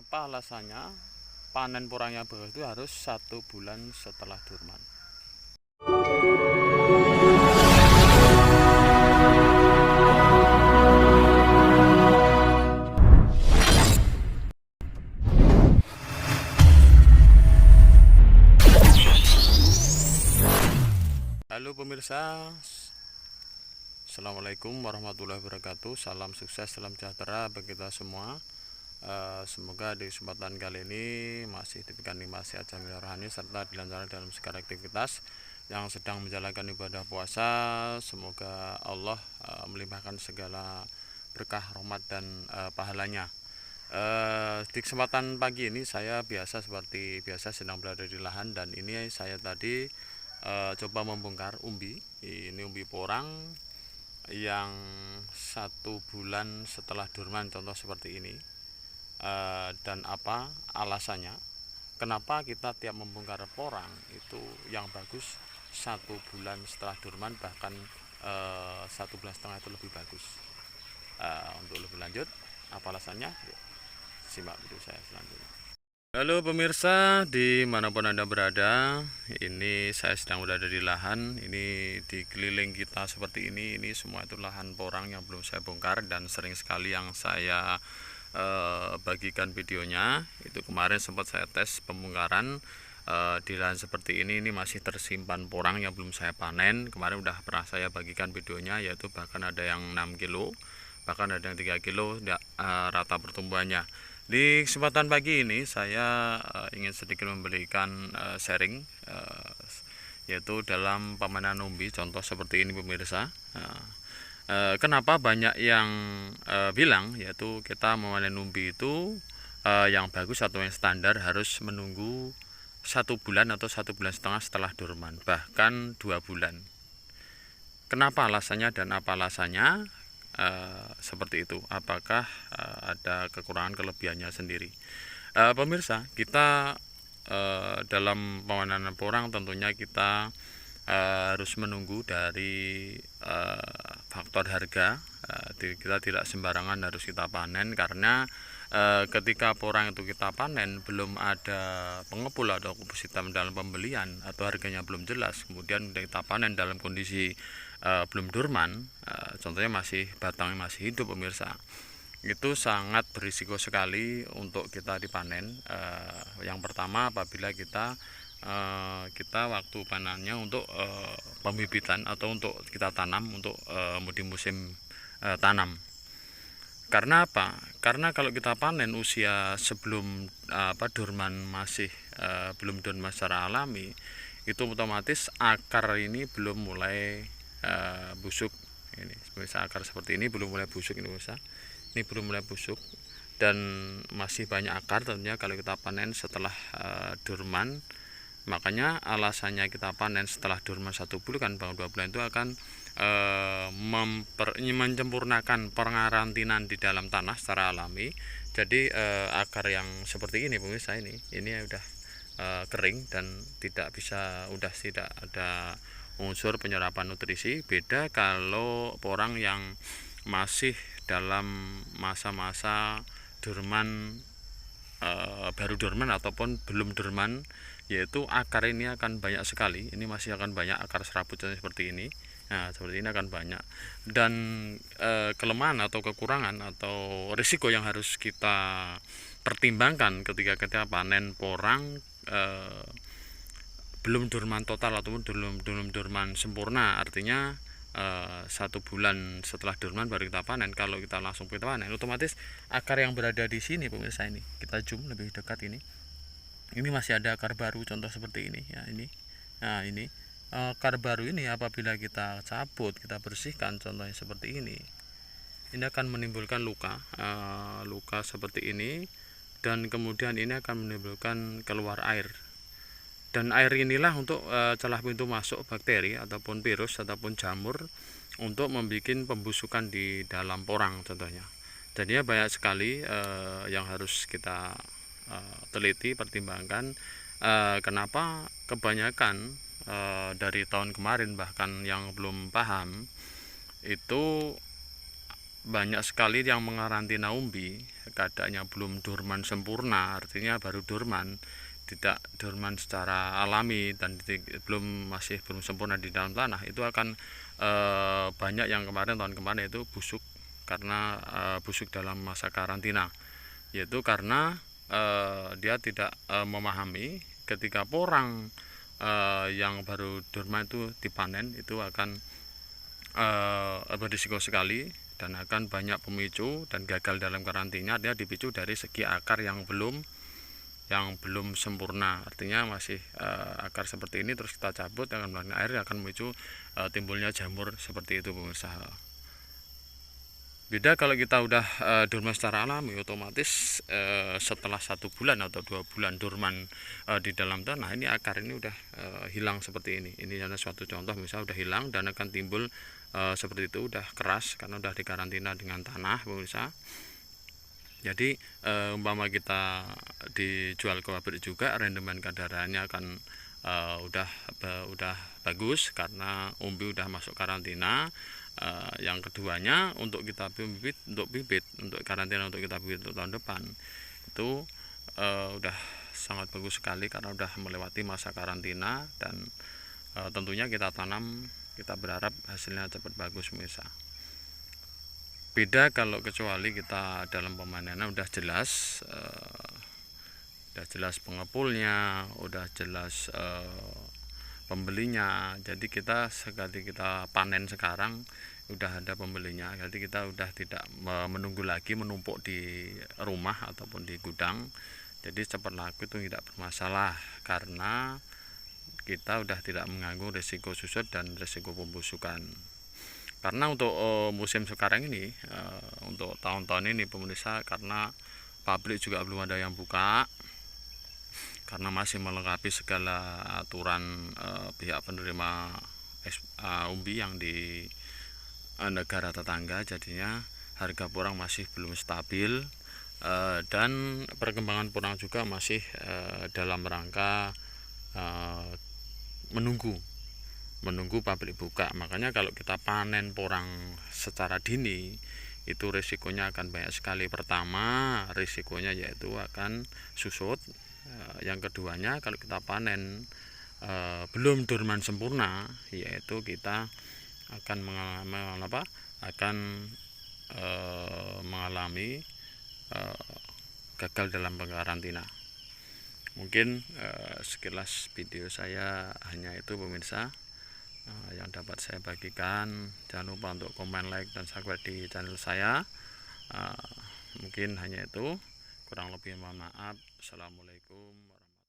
Apa alasannya panen porang yang bagus itu harus 1 bulan setelah Durman? Halo pemirsa, Assalamualaikum warahmatullahi wabarakatuh. Salam sukses, salam sejahtera bagi kita semua. Semoga di kesempatan kali ini masih diberikan nikmat sehat jamil rohani serta dilancarkan dalam segala aktivitas yang sedang menjalankan ibadah puasa. Semoga Allah melimpahkan segala berkah, rahmat dan pahalanya. Di kesempatan pagi ini saya seperti biasa sedang berada di lahan, dan ini saya tadi coba membongkar umbi. Ini umbi porang yang 1 bulan setelah Durman, contoh seperti ini. Dan apa alasannya, kenapa kita tiap membongkar porang itu yang bagus 1 bulan setelah Durman, bahkan 1 bulan setengah itu lebih bagus. Untuk lebih lanjut apa alasannya, simak video saya selanjutnya. Halo pemirsa, dimanapun Anda berada, ini saya sedang berada di lahan. Ini di keliling kita seperti ini semua itu lahan porang yang belum saya bongkar, dan sering sekali yang saya bagikan videonya. Itu kemarin sempat saya tes pembongkaran di lahan seperti ini masih tersimpan porang yang belum saya panen. Kemarin udah pernah saya bagikan videonya, yaitu bahkan ada yang 6 kilo, bahkan ada yang 3 kilo rata pertumbuhannya. Di kesempatan pagi ini saya ingin sedikit memberikan sharing, yaitu dalam pemanenan umbi, contoh seperti ini pemirsa. Kenapa banyak yang bilang yaitu kita memanen umbi itu yang bagus atau yang standar harus menunggu 1 bulan atau 1 bulan setengah setelah Durman, bahkan 2 bulan. Kenapa alasannya dan apa alasannya? Seperti itu. Apakah ada kekurangan kelebihannya sendiri? Pemirsa, kita dalam pemanenan porang tentunya kita harus menunggu dari faktor harga. Kita tidak sembarangan harus kita panen, karena ketika porang itu kita panen belum ada pengepul atau kupus hitam dalam pembelian atau harganya belum jelas, kemudian kita panen dalam kondisi belum Durman, contohnya batangnya masih hidup pemirsa, itu sangat berisiko sekali untuk kita dipanen. Yang pertama, apabila kita waktu panennya untuk pembibitan atau untuk kita tanam untuk di musim tanam. Karena apa? Karena kalau kita panen usia sebelum Durman, masih belum Durman secara alami, itu otomatis akar ini belum mulai busuk. Ini bisa akar seperti ini belum mulai busuk, ini bisa, ini belum mulai busuk dan masih banyak akar tentunya kalau kita panen setelah Durman. Makanya alasannya kita panen setelah Durman 1 bulan, bang 2 bulan itu akan menyempurnakan pengarantinan di dalam tanah secara alami. Jadi akar yang seperti ini pemirsa, ini udah kering dan tidak ada unsur penyerapan nutrisi. Beda kalau porang yang masih dalam masa-masa Durman, baru Durman ataupun belum Durman, yaitu akar ini akan banyak sekali. Ini masih akan banyak akar serabut seperti ini. Nah, seperti ini akan banyak. Dan kelemahan atau kekurangan atau risiko yang harus kita pertimbangkan ketika kita panen porang belum Durman total ataupun belum Durman sempurna, artinya 1 bulan setelah Durman baru kita panen. Kalau kita langsung kita panen, otomatis akar yang berada di sini pemirsa, ini kita zoom lebih dekat, ini masih ada akar baru, contoh seperti ini ya. Nah ini akar baru ini apabila kita cabut, kita bersihkan, contohnya seperti ini akan menimbulkan luka seperti ini, dan kemudian ini akan menimbulkan keluar air. Dan air inilah untuk celah pintu masuk bakteri ataupun virus ataupun jamur untuk membuat pembusukan di dalam porang contohnya. Jadinya banyak sekali yang harus kita teliti, pertimbangkan. Kenapa kebanyakan dari tahun kemarin bahkan yang belum paham itu banyak sekali yang mengarantina umbi keadaannya belum dorman sempurna, artinya baru dorman, tidak dorman secara alami dan masih belum sempurna di dalam tanah. Itu akan banyak yang tahun kemarin itu busuk, karena busuk dalam masa karantina, yaitu karena dia tidak memahami ketika porang yang baru dorman itu dipanen, itu akan berisiko sekali dan akan banyak pemicu dan gagal dalam karantina. Dia dipicu dari segi akar yang belum sempurna, artinya masih akar seperti ini terus kita cabut dengan melakukan air akan memicu timbulnya jamur seperti itu pemirsa. Beda kalau kita udah dorman secara alami, otomatis setelah 1 bulan atau 2 bulan dorman di dalam tanah, ini akar ini udah hilang seperti ini. Ini adalah suatu contoh, misalnya udah hilang dan akan timbul seperti itu, udah keras karena udah dikarantina dengan tanah pemirsa. Jadi umpama kita dijual ke pabrik juga, rendemen kadarnya akan udah bagus karena umbi udah masuk karantina. Yang keduanya, untuk kita bibit untuk karantina, untuk kita bibit untuk tahun depan itu udah sangat bagus sekali karena udah melewati masa karantina, dan tentunya kita tanam, kita berharap hasilnya cepat bagus pemirsa. Beda kalau kecuali kita dalam pemanenan udah jelas pengepulnya, udah jelas pembelinya. Jadi kita sekali kita panen sekarang udah ada pembelinya, jadi kita udah tidak menunggu lagi menumpuk di rumah ataupun di gudang. Jadi cepat laku itu tidak bermasalah karena kita udah tidak mengganggu risiko susut dan risiko pembusukan. Karena untuk musim sekarang ini, untuk tahun-tahun ini pemirsa, karena pabrik juga belum ada yang buka, karena masih melengkapi segala aturan pihak penerima umbi yang di negara tetangga, jadinya harga porang masih belum stabil, dan perkembangan porang juga masih dalam rangka menunggu pabrik buka. Makanya kalau kita panen porang secara dini itu risikonya akan banyak sekali. Pertama, risikonya yaitu akan susut. Yang keduanya, kalau kita panen belum dorman sempurna, yaitu kita akan mengalami gagal dalam karantina. Mungkin sekilas video saya hanya itu pemirsa yang dapat saya bagikan. Jangan lupa untuk komen, like, dan subscribe di channel saya. Mungkin hanya itu, kurang lebih mohon maaf. Assalamualaikum warahmatullahi wabarakatuh.